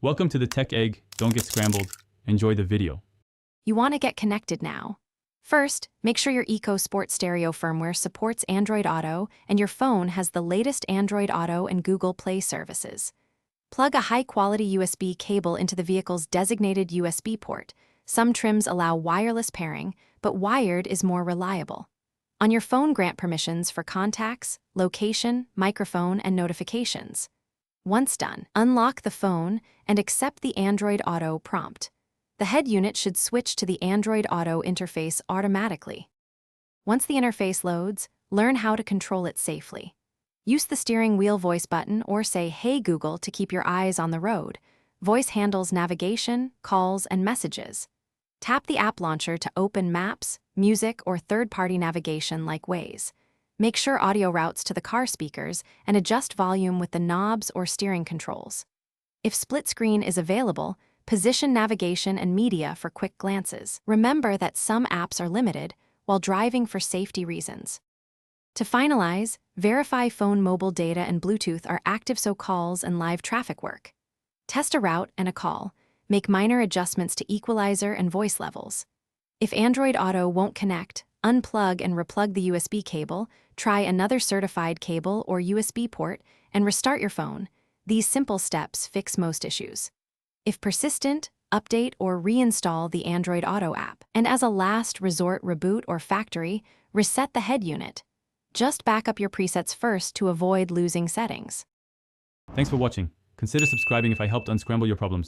Welcome to the Tech Egg. Don't get scrambled. Enjoy the video. You want to get connected now. First, make sure your Ecosport stereo firmware supports Android Auto and your phone has the latest Android Auto and Google Play services. Plug a high-quality USB cable into the vehicle's designated USB port. Some trims allow wireless pairing, but wired is more reliable. On your phone, grant permissions for contacts, location, microphone, and notifications. Once done, unlock the phone and accept the Android Auto prompt. The head unit should switch to the Android Auto interface automatically. Once the interface loads, learn how to control it safely. Use the steering wheel voice button or say, "Hey Google," to keep your eyes on the road. Voice handles navigation, calls, and messages. Tap the app launcher to open maps, music, or third-party navigation like Waze. Make sure audio routes to the car speakers and adjust volume with the knobs or steering controls. If split screen is available, position navigation and media for quick glances. Remember that some apps are limited while driving for safety reasons. To finalize, verify phone mobile data and Bluetooth are active so calls and live traffic work. Test a route and a call. Make minor adjustments to equalizer and voice levels. If Android Auto won't connect, unplug and replug the USB cable, try another certified cable or USB port, and restart your phone. These simple steps fix most issues. If persistent, update or reinstall the Android Auto app. And as a last resort reboot or factory, reset the head unit. Just back up your presets first to avoid losing settings. Thanks for watching. Consider subscribing if I helped unscramble your problems.